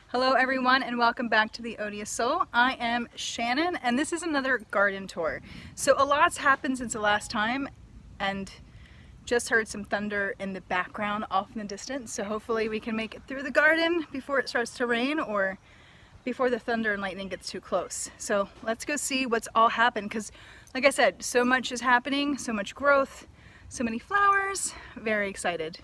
Hello everyone and welcome back to the Odious Soul. I am Shannon and this is another garden tour. So a lot's happened since the last time and just heard some thunder in the background off in the distance. So hopefully we can make it through the garden before it starts to rain or before the thunder and lightning gets too close. So let's go see what's all happened because like I said, so much is happening, so much growth, so many flowers. Very excited.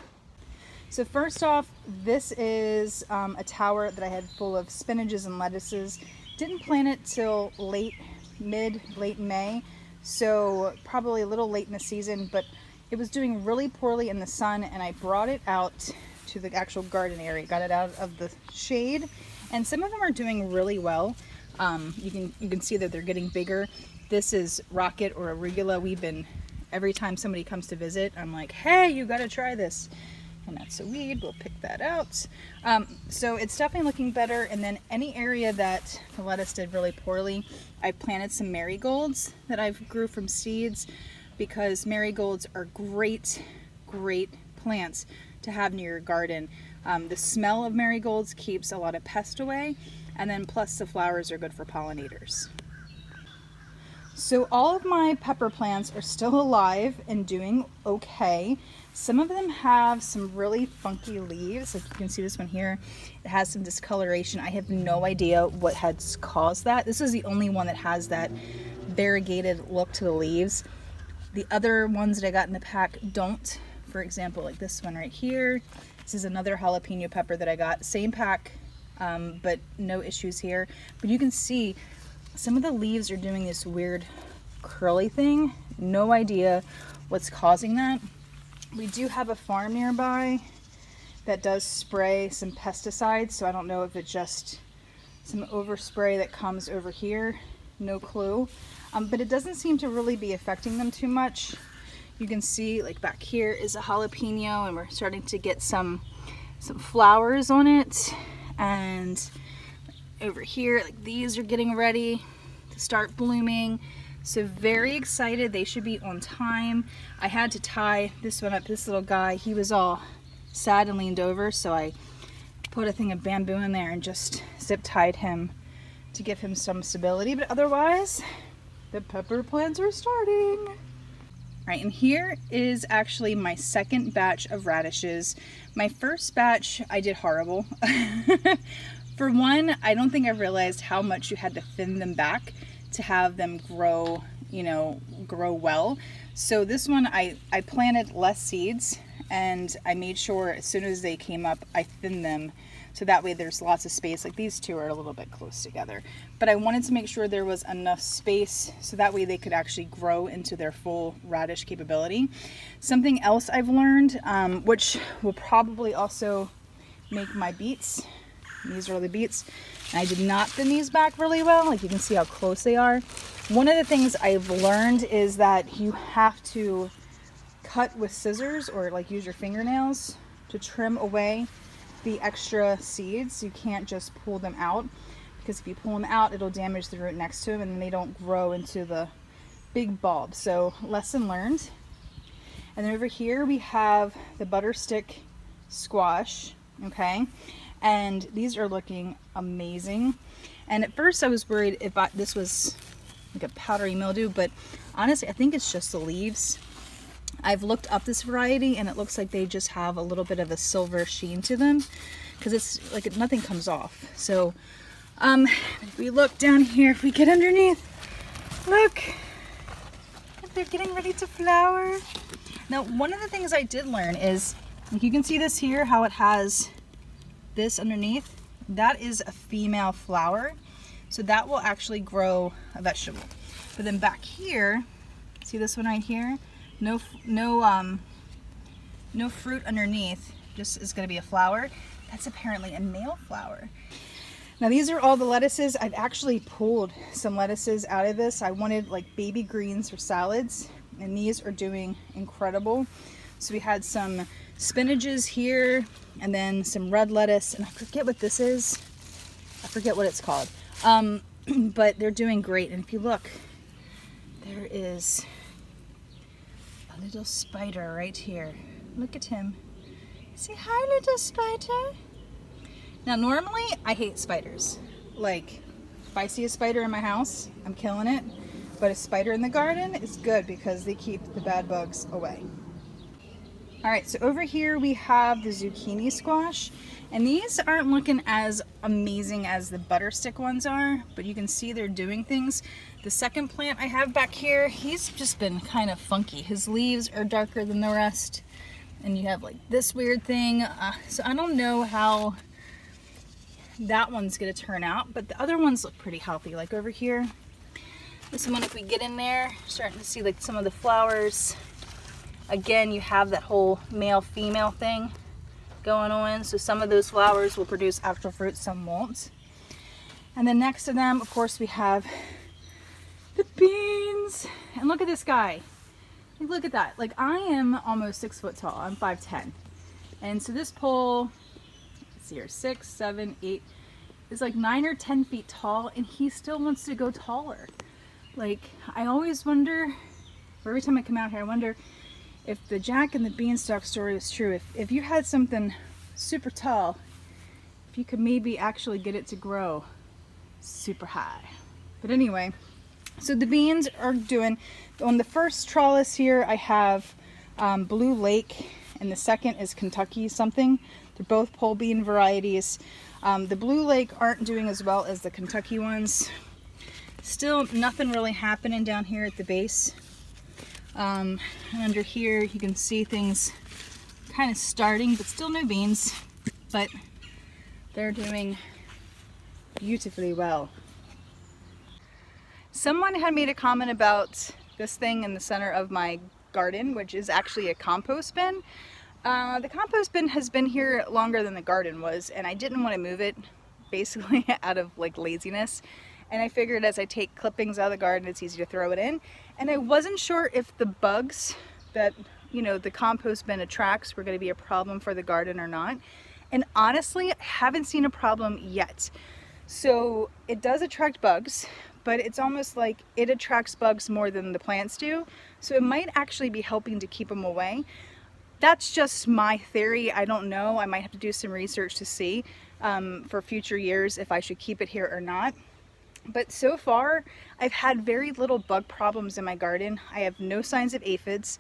So first off, this is a tower that I had full of spinaches and lettuces. Didn't plant it till late May, so probably a little late in the season, but it was doing really poorly in the sun and I brought it out to the actual garden area, got it out of the shade, and some of them are doing really well. You can see that they're getting bigger. This is rocket or arugula. Every time somebody comes to visit, I'm like, hey, you gotta try this. And that's a weed, we'll pick that out. So it's definitely looking better. And then any area that the lettuce did really poorly, I planted some marigolds that I've grew from seeds because marigolds are great plants to have near your garden. The smell of marigolds keeps a lot of pests away, and then plus the flowers are good for pollinators. So all of my pepper plants are still alive and doing okay. Some of them have some really funky leaves. Like you can see this one here, it has some discoloration. I have no idea what has caused that. This is the only one that has that variegated look to the leaves. The other ones that I got in the pack don't. For example, like this one right here. This is another jalapeno pepper that I got. Same pack, but no issues here. But you can see some of the leaves are doing this weird curly thing. No idea what's causing that. We do have a farm nearby that does spray some pesticides, so I don't know if it's just some overspray that comes over here. No clue. But it doesn't seem to really be affecting them too much. You can see like back here is a jalapeno and we're starting to get some flowers on it. And over here, like these are getting ready to start blooming. So very excited. They should be on time. I had to tie this one up. This little guy, he was all sad and leaned over, so I put a thing of bamboo in there and just zip tied him to give him some stability. But otherwise, the pepper plants are starting. All right, and here is actually my second batch of radishes. My first batch, I did horrible. For one, I don't think I realized how much you had to thin them back to have them grow, grow well. So this one, I planted less seeds and I made sure as soon as they came up, I thinned them. So that way there's lots of space. Like these two are a little bit close together. But I wanted to make sure there was enough space so that way they could actually grow into their full radish capability. Something else I've learned, which will probably also make my beets. These are the beets. And I did not thin these back really well. Like you can see how close they are. One of the things I've learned is that you have to cut with scissors or like use your fingernails to trim away the extra seeds. You can't just pull them out because if you pull them out, it'll damage the root next to them and they don't grow into the big bulb. So lesson learned. And then over here we have the butterstick squash, okay? And these are looking amazing. And at first I was worried if this was like a powdery mildew, but honestly, I think it's just the leaves. I've looked up this variety and it looks like they just have a little bit of a silver sheen to them because it's like nothing comes off. So if we look down here, if we get underneath, look, they're getting ready to flower. Now, one of the things I did learn is, like you can see this here, how it has this underneath, that is a female flower. So that will actually grow a vegetable. But then back here, see this one right here? No fruit underneath, just is gonna be a flower. That's apparently a male flower. Now these are all the lettuces. I've actually pulled some lettuces out of this. I wanted like baby greens for salads, and these are doing incredible. So we had some spinaches here, and then some red lettuce, and I forget what this is. I forget what it's called. But they're doing great. And if you look, there is a little spider right here. Look at him. Say hi, little spider. Now normally I hate spiders. Like if I see a spider in my house, I'm killing it. But a spider in the garden is good because they keep the bad bugs away. All right, so over here we have the zucchini squash, and these aren't looking as amazing as the butter stick ones are, but you can see they're doing things. The second plant I have back here, he's just been kind of funky. His leaves are darker than the rest, and you have like this weird thing. So I don't know how that one's gonna turn out, but the other ones look pretty healthy. Like over here, this one, if we get in there, starting to see like some of the flowers. Again, you have that whole male-female thing going on. So some of those flowers will produce actual fruit, some won't. And then next to them, of course, we have the beans. And look at this guy. Look at that. Like, I am almost 6 foot tall. I'm 5'10". And so this pole, let's see here, 6, 7, 8, is like 9 or 10 feet tall, and he still wants to go taller. Like, I always wonder, every time I come out here, I wonder if the Jack and the Beanstalk story is true. If you had something super tall, if you could maybe actually get it to grow super high. But anyway, so the beans are doing, on the first trellis here I have Blue Lake, and the second is Kentucky something. They're both pole bean varieties. The Blue Lake aren't doing as well as the Kentucky ones. Still nothing really happening down here at the base. And under here you can see things kind of starting, but still no beans, but they're doing beautifully well. Someone had made a comment about this thing in the center of my garden, which is actually a compost bin. The compost bin has been here longer than the garden was, and I didn't want to move it basically out of like laziness. And I figured as I take clippings out of the garden, it's easy to throw it in. And I wasn't sure if the bugs that, you know, the compost bin attracts were going to be a problem for the garden or not. And honestly, I haven't seen a problem yet. So it does attract bugs, but it's almost like it attracts bugs more than the plants do. So it might actually be helping to keep them away. That's just my theory. I don't know. I might have to do some research to see for future years if I should keep it here or not. But so far, I've had very little bug problems in my garden. I have no signs of aphids.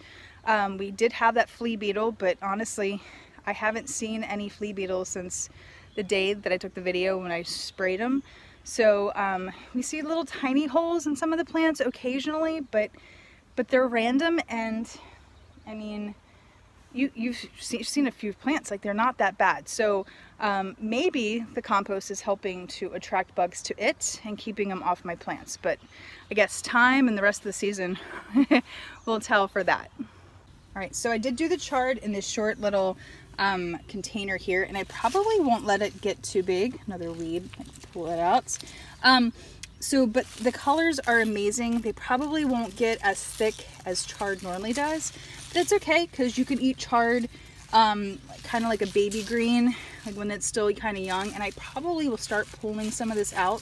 We did have that flea beetle, but honestly, I haven't seen any flea beetles since the day that I took the video when I sprayed them. So we see little tiny holes in some of the plants occasionally, but they're random, and I mean, you've seen a few plants, like they're not that bad. So maybe the compost is helping to attract bugs to it and keeping them off my plants. But I guess time and the rest of the season will tell for that. All right, so I did do the chard in this short little container here, and I probably won't let it get too big. Another weed, pull it out. But the colors are amazing. They probably won't get as thick as chard normally does. That's okay, because you can eat chard kind of like a baby green, like when it's still kind of young. And I probably will start pulling some of this out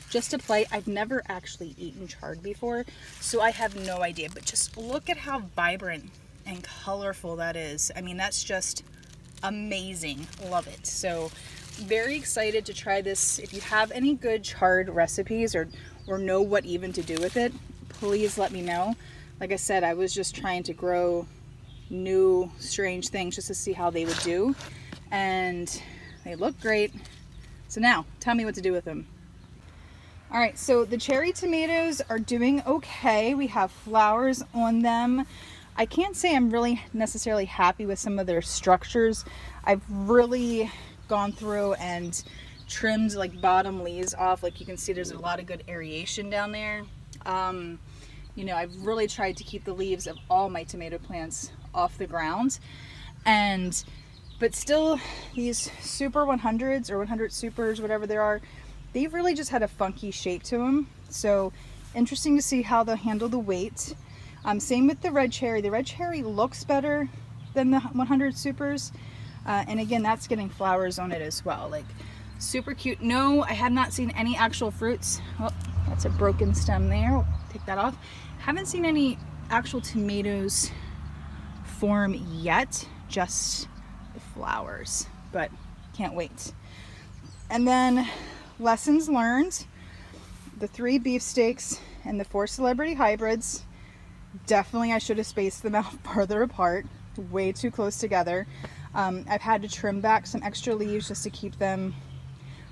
just to play. I've never actually eaten chard before, so I have no idea. But just look at how vibrant and colorful that is. I mean, that's just amazing. Love it. So very excited to try this. If you have any good chard recipes or know what even to do with it, please let me know. Like I said, I was just trying to grow new strange things just to see how they would do, and they look great. So now tell me what to do with them. All right, so the cherry tomatoes are doing okay. We have flowers on them. I can't say I'm really necessarily happy with some of their structures. I've really gone through and trimmed like bottom leaves off. Like you can see there's a lot of good aeration down there. You know, I've really tried to keep the leaves of all my tomato plants off the ground, but still these super 100s or 100 supers, whatever they are, they've really just had a funky shape to them. So interesting to see how they'll handle the weight. Same with the red cherry. The red cherry looks better than the 100 supers, and again, that's getting flowers on it as well. Like super cute. No, I have not seen any actual fruits. Oh, that's a broken stem there. We'll take that off. Haven't seen any actual tomatoes form yet, just the flowers, but can't wait. And then lessons learned, the 3 beefsteaks and the 4 celebrity hybrids. Definitely I should have spaced them out farther apart, way too close together. I've had to trim back some extra leaves just to keep them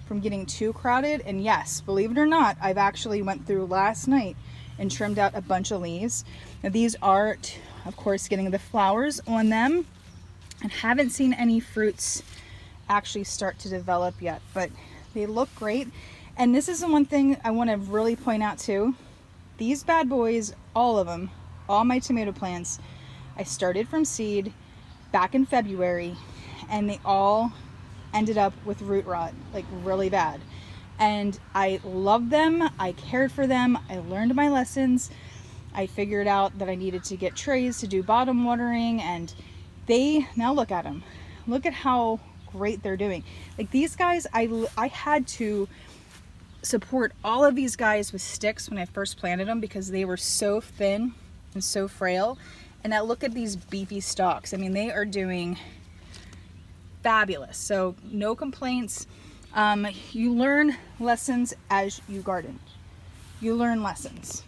from getting too crowded. And yes, believe it or not, I've actually went through last night and trimmed out a bunch of leaves. Now these are, of course, getting the flowers on them, and haven't seen any fruits actually start to develop yet, but they look great. And this is the one thing I want to really point out too. These bad boys, all of them, all my tomato plants, I started from seed back in February, and they all ended up with root rot, like really bad. And I loved them, I cared for them, I learned my lessons. I figured out that I needed to get trays to do bottom watering, and now look at them. Look at how great they're doing. Like these guys, I had to support all of these guys with sticks when I first planted them because they were so thin and so frail. And now look at these beefy stalks. I mean, they are doing fabulous. So no complaints. You learn lessons as you garden. You learn lessons.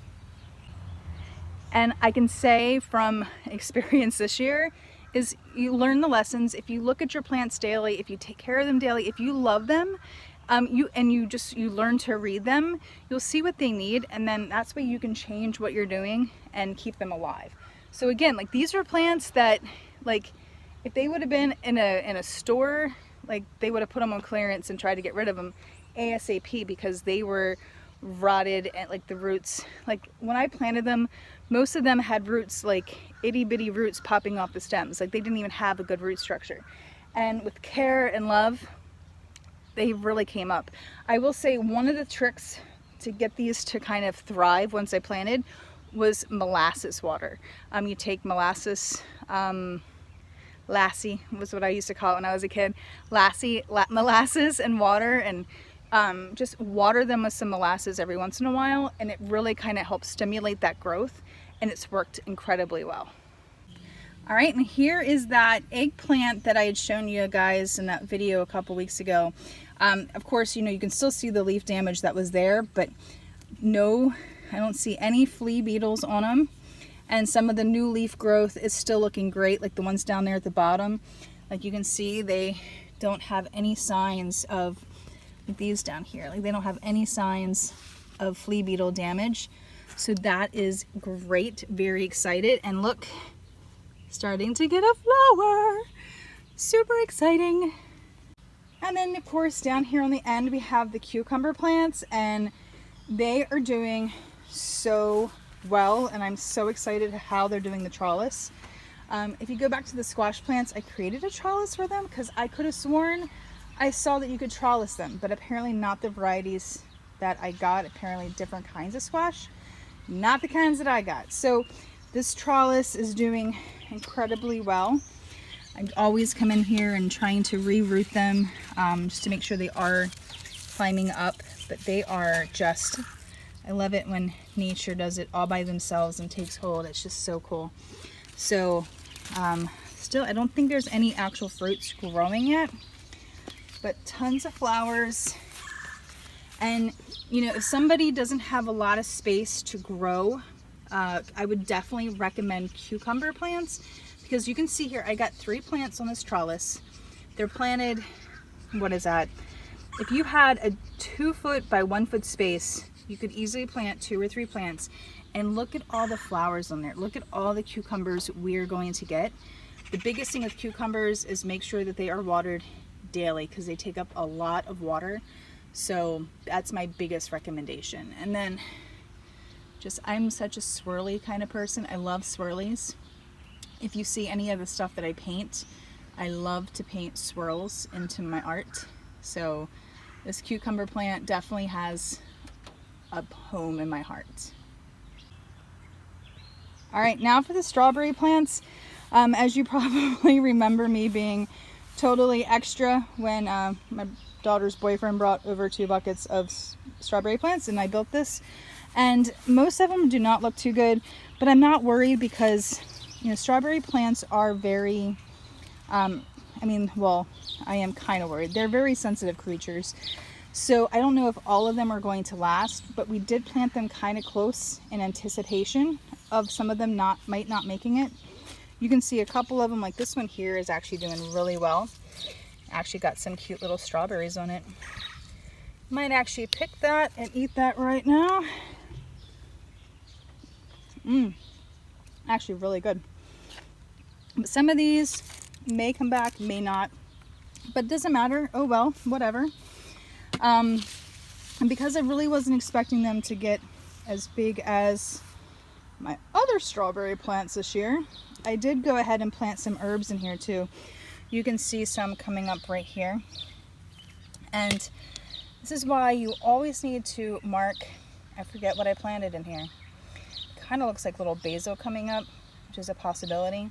And I can say from experience this year is you learn the lessons. If you look at your plants daily, if you take care of them daily, if you love them, you learn to read them, you'll see what they need, and then that's why you can change what you're doing and keep them alive. So again, like these are plants that, like, if they would have been in a store, like they would have put them on clearance and tried to get rid of them ASAP because they were rotted, and like the roots, like when I planted them, most of them had roots, like itty bitty roots popping off the stems. Like they didn't even have a good root structure. And with care and love, they really came up. I will say one of the tricks to get these to kind of thrive once I planted was molasses water. You take molasses, lassie was what I used to call it when I was a kid. Molasses and water, and just water them with some molasses every once in a while, and it really kind of helps stimulate that growth, and it's worked incredibly well. All right, and here is that eggplant that I had shown you guys in that video a couple weeks ago. Of course, you can still see the leaf damage that was there, but no, I don't see any flea beetles on them. And some of the new leaf growth is still looking great, like the ones down there at the bottom. Like you can see, they don't have any signs of, like these down here, like they don't have any signs of flea beetle damage. So that is great, very excited. And look, starting to get a flower, super exciting. And then of course down here on the end we have the cucumber plants, and they are doing so well, and I'm so excited how they're doing the trellis. If you go back to the squash plants, I created a trellis for them because I could have sworn I saw that you could trellis them, but apparently not the varieties that I got. Apparently different kinds of squash, not the kinds that I got. So this trellis is doing incredibly well. I always come in here and trying to re-root them just to make sure they are climbing up, but they are just, I love it when nature does it all by themselves and takes hold. It's just so cool. So still, I don't think there's any actual fruits growing yet, but tons of flowers. And if somebody doesn't have a lot of space to grow, I would definitely recommend cucumber plants, because you can see here I got 3 plants on this trellis. They're planted, what is that? If you had a 2 foot by 1 foot space, you could easily plant 2 or 3 plants, and look at all the flowers on there. Look at all the cucumbers we're going to get. The biggest thing with cucumbers is make sure that they are watered daily, because they take up a lot of water. So that's my biggest recommendation. And then I'm such a swirly kind of person. I love swirlies. If you see any of the stuff that I paint, I love to paint swirls into my art. So this cucumber plant definitely has a home in my heart. All right, now for the strawberry plants. As you probably remember me being totally extra when my daughter's boyfriend brought over 2 buckets of strawberry plants, and I built this. And most of them do not look too good, but I'm not worried because strawberry plants are very, well, I am kind of worried. They're very sensitive creatures. So I don't know if all of them are going to last, but we did plant them kind of close in anticipation of some of them might not making it. You can see a couple of them, like this one here is actually doing really well. Actually got some cute little strawberries on it. Might actually pick that and eat that right now. Actually really good. But some of these may come back, may not, but it doesn't matter. Oh well, whatever. And because I really wasn't expecting them to get as big as my other strawberry plants this year, I did go ahead and plant some herbs in here too. You can see some coming up right here. And this is why you always need to mark, I forget what I planted in here. Kind of looks like little basil coming up, which is a possibility.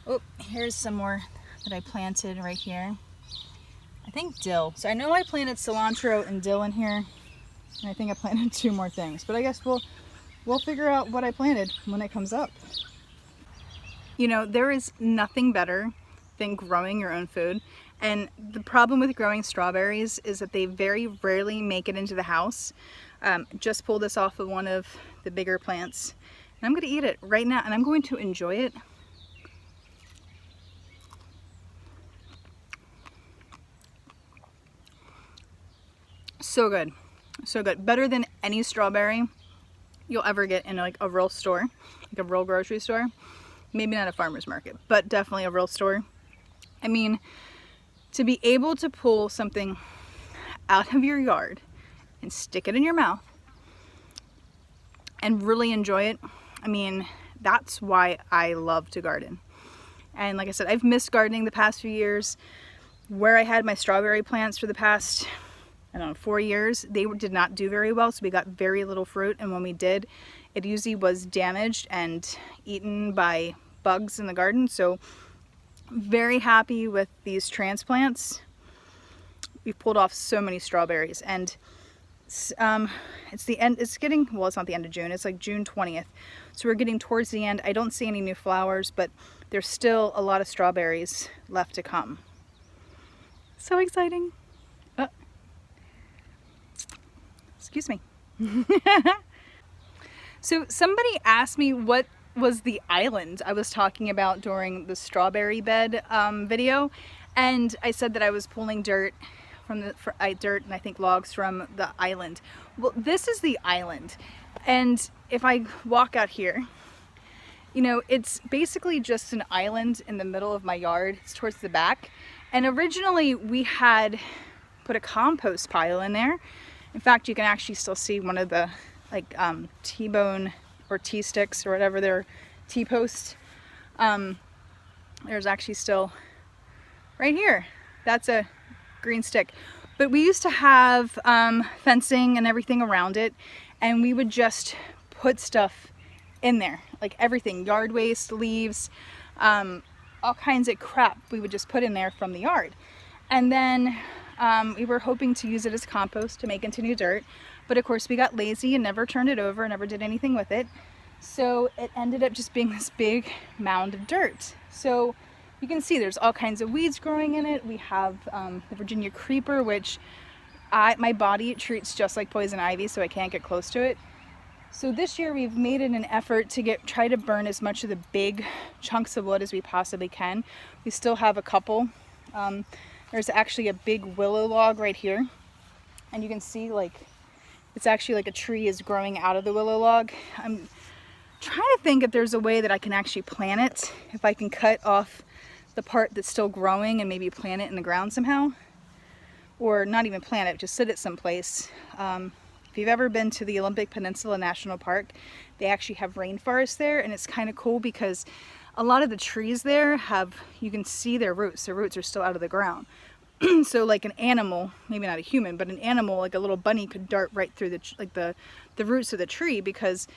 Oh, here's some more that I planted right here. I think dill. So I know I planted cilantro and dill in here. And I think I planted 2 more things, but I guess we'll figure out what I planted when it comes up. You know, there is nothing better than growing your own food. And the problem with growing strawberries is that they very rarely make it into the house. Just pulled this off of one of the bigger plants. And I'm going to eat it right now, and I'm going to enjoy it. So good. So good. Better than any strawberry you'll ever get in like a real store, like a real grocery store. Maybe not a farmer's market, but definitely a real store. I mean, to be able to pull something out of your yard and stick it in your mouth and really enjoy it, I mean, that's why I love to garden. And like I said, I've missed gardening the past few years. Where I had my strawberry plants for the past, I don't know, 4 years, they did not do very well, so we got very little fruit, and when we did, it usually was damaged and eaten by bugs in the garden. So very happy with these transplants. We've pulled off so many strawberries, and it's the end. It's getting, well, it's not the end of June, it's like June 20th, so we're getting towards the end. I don't see any new flowers, but there's still a lot of strawberries left to come. So exciting. Excuse me. So somebody asked me what was the island I was talking about during the strawberry bed video, and I said that I was pulling dirt from the dirt and I think logs from the island. Well, this is the island, and if I walk out here, you know, it's basically just an island in the middle of my yard. It's towards the back, and originally we had put a compost pile in there. In fact, you can actually still see one of the like T-bone or T-sticks or whatever they're, T-posts. There's actually still right here. That's a green stick. But we used to have fencing and everything around it, and we would just put stuff in there, like everything, yard waste, leaves, all kinds of crap we would just put in there from the yard. And then we were hoping to use it as compost to make into new dirt, but of course we got lazy and never turned it over, never did anything with it. So it ended up just being this big mound of dirt. So you can see there's all kinds of weeds growing in it. We have the Virginia creeper, which my body treats just like poison ivy, so I can't get close to it. So this year we've made it an effort to try to burn as much of the big chunks of wood as we possibly can. We still have a couple. There's actually a big willow log right here, and you can see like it's actually like a tree is growing out of the willow log. I'm trying to think if there's a way that I can actually plant it, if I can cut off the part that's still growing and maybe plant it in the ground somehow, or not even plant it, just sit it someplace. If you've ever been to the Olympic Peninsula National Park, they actually have rainforest there, and it's kind of cool because a lot of the trees there have, you can see their roots. Their roots are still out of the ground. So like an animal, maybe not a human, but an animal like a little bunny could dart right through the roots of the tree, because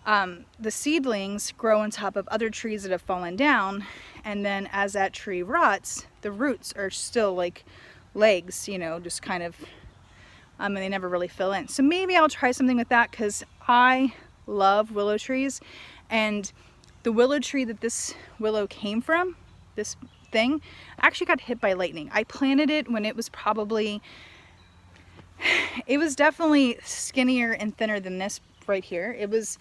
the seedlings grow on top of other trees that have fallen down, and then as that tree rots, the roots are still like legs, you know, just kind of, and they never really fill in. So maybe I'll try something with that, because I love willow trees, and the willow tree that this willow came from, this thing actually got hit by lightning. I planted it when it was probably, it was definitely skinnier and thinner than this right here. It was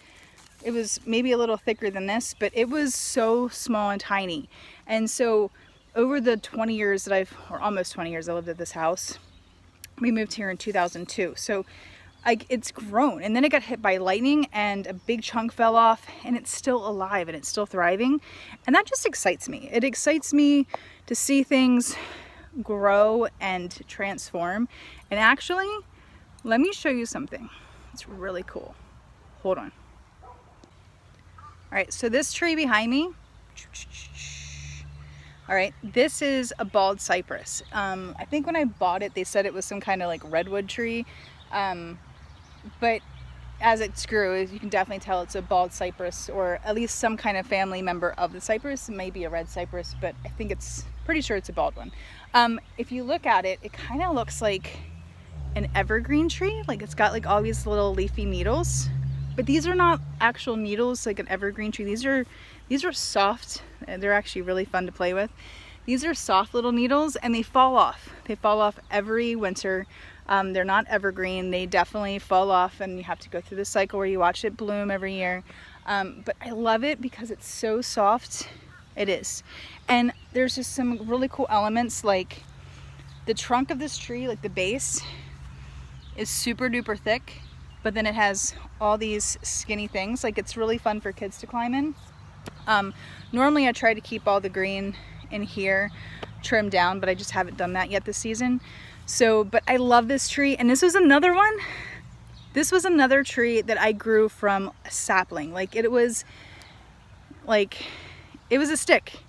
maybe a little thicker than this, but it was so small and tiny. And so over the 20 years that or almost 20 years I lived at this house, we moved here in 2002. So it's grown, and then it got hit by lightning and a big chunk fell off, and it's still alive and it's still thriving. And that just excites me. It excites me to see things grow and transform. And actually, let me show you something. It's really cool. Hold on. All right, so this tree behind me, all right, this is a bald cypress. I think when I bought it, they said it was some kind of like redwood tree. But as it grew, you can definitely tell it's a bald cypress, or at least some kind of family member of the cypress. It may be a red cypress, but I think pretty sure it's a bald one. If you look at it, it kind of looks like an evergreen tree. Like it's got like all these little leafy needles, but these are not actual needles like an evergreen tree. These are soft, and they're actually really fun to play with. These are soft little needles, and they fall off. They fall off every winter. They're not evergreen. They definitely fall off, and you have to go through the cycle where you watch it bloom every year. But I love it because it's so soft. It is. And there's just some really cool elements, like the trunk of this tree, like the base is super duper thick, but then it has all these skinny things. Like it's really fun for kids to climb in. Normally I try to keep all the green in here trimmed down, but I just haven't done that yet this season. So, but I love this tree, and this was another one. This was another tree that I grew from a sapling. Like it was a stick.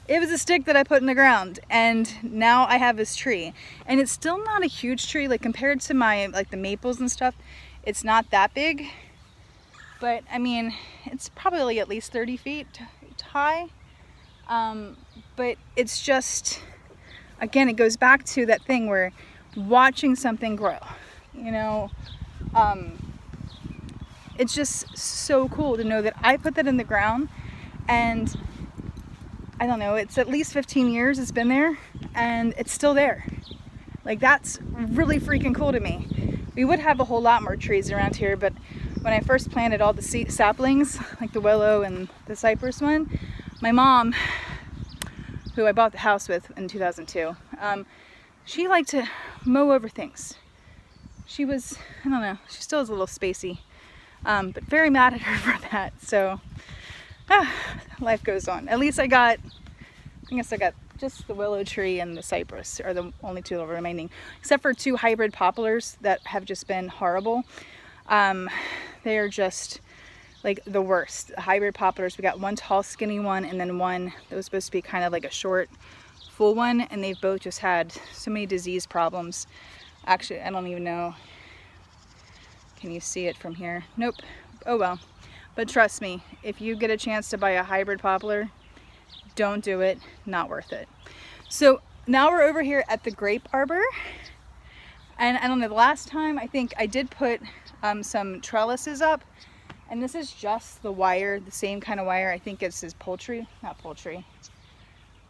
It was a stick that I put in the ground, and now I have this tree. And it's still not a huge tree, like compared to my, like the maples and stuff, it's not that big. But I mean, it's probably at least 30 feet high. But it's just, again, it goes back to that thing where watching something grow, you know, it's just so cool to know that I put that in the ground, and I don't know, it's at least 15 years it's been there, and it's still there. Like that's really freaking cool to me. We would have a whole lot more trees around here, but when I first planted all the saplings, like the willow and the cypress one, my mom, who I bought the house with in 2002, she liked to mow over things. She was, I don't know, she still is a little spacey, but very mad at her for that. So life goes on. At least I guess I got just the willow tree and the cypress are the only two that are remaining, except for 2 hybrid poplars that have just been horrible. They are just like the worst. The hybrid poplars, we got one tall skinny one, and then one that was supposed to be kind of like a short full one, and they've both just had so many disease problems. Actually, I don't even know, can you see it from here? Nope. Oh well. But trust me, if you get a chance to buy a hybrid poplar, don't do it. Not worth it. So now we're over here at the grape arbor, and I don't know, the last time I think I did put some trellises up, and this is just the wire, the same kind of wire. I think it's his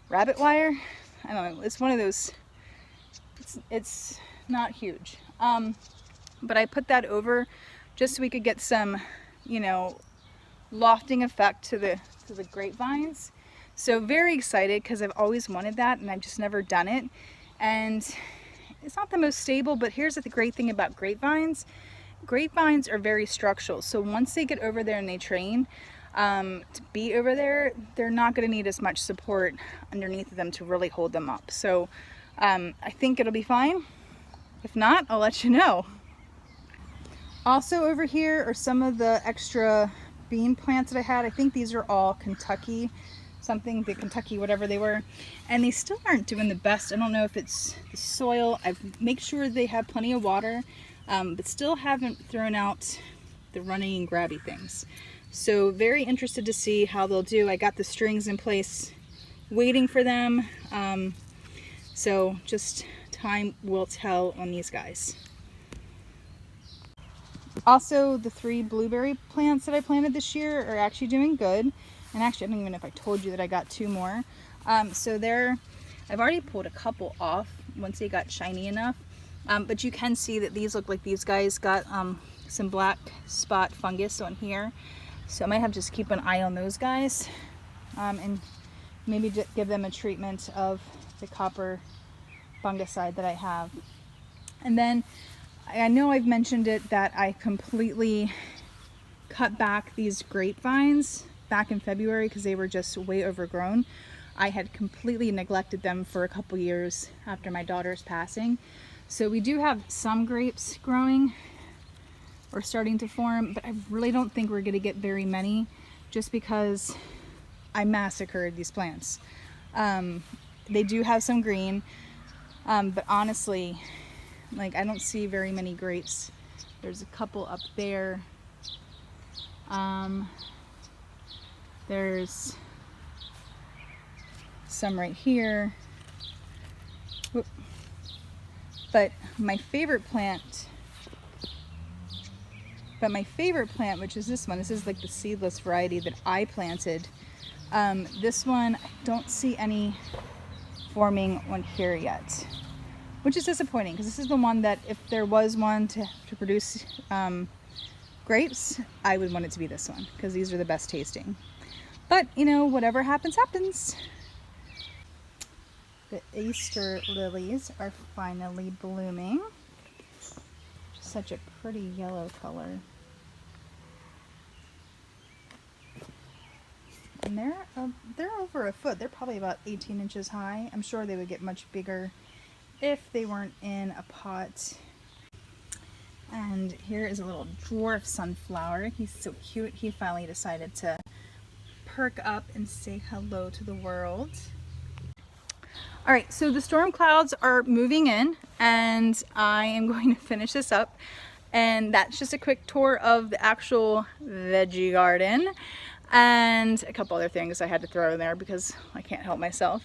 rabbit wire. I don't know, it's one of those, it's not huge. But I put that over just so we could get some, you know, lofting effect to the grapevines. So very excited because I've always wanted that, and I've just never done it. And it's not the most stable, but here's the great thing about grapevines. Grapevines are very structural. So once they get over there and they train to be over there, they're not going to need as much support underneath them to really hold them up. So I think it'll be fine. If not, I'll let you know. Also over here are some of the extra bean plants that I had. I think these are all Kentucky something, the Kentucky whatever they were, and they still aren't doing the best. I don't know if it's the soil. I've made sure they have plenty of water, but still haven't thrown out the running and grabby things. So very interested to see how they'll do. I got the strings in place waiting for them, so just time will tell on these guys. Also, the 3 blueberry plants that I planted this year are actually doing good. And actually, I don't even know if I told you that I got 2 more. So I've already pulled a couple off once they got shiny enough. But you can see that these look like these guys got some black spot fungus on here. So I might have to just keep an eye on those guys and maybe just give them a treatment of the copper fungicide that I have. And then I know I've mentioned it that I completely cut back these grapevines back in February because they were just way overgrown. I had completely neglected them for a couple years after my daughter's passing. So we do have some grapes growing or starting to form, but I really don't think we're going to get very many just because I massacred these plants. They do have some green, but honestly, like, I don't see very many grapes. There's a couple up there. There's some right here. Whoop. But my favorite plant, which is this one, this is like the seedless variety that I planted. This one, I don't see any forming on here yet, which is disappointing because this is the one that if there was one to produce grapes, I would want it to be this one because these are the best tasting. But you know, whatever happens, happens. The Easter lilies are finally blooming. Such a pretty yellow color. And they're over a foot. They're probably about 18 inches high. I'm sure they would get much bigger if they weren't in a pot. And here is a little dwarf sunflower. He's so cute. He finally decided to perk up and say hello to the world. All right, so the storm clouds are moving in and I am going to finish this up. And that's just a quick tour of the actual veggie garden and a couple other things I had to throw in there because I can't help myself.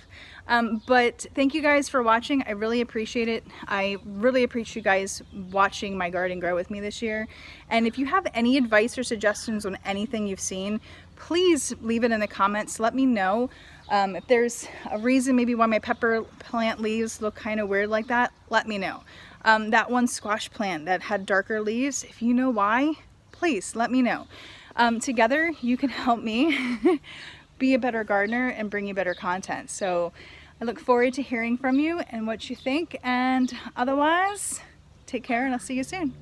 But thank you guys for watching. I really appreciate it. I really appreciate you guys watching my garden grow with me this year. And if you have any advice or suggestions on anything you've seen, please leave it in the comments. Let me know. If there's a reason maybe why my pepper plant leaves look kind of weird like that, let me know. That one squash plant that had darker leaves, if you know why, please let me know. Together you can help me be a better gardener and bring you better content. So I look forward to hearing from you and what you think, and otherwise, take care and I'll see you soon.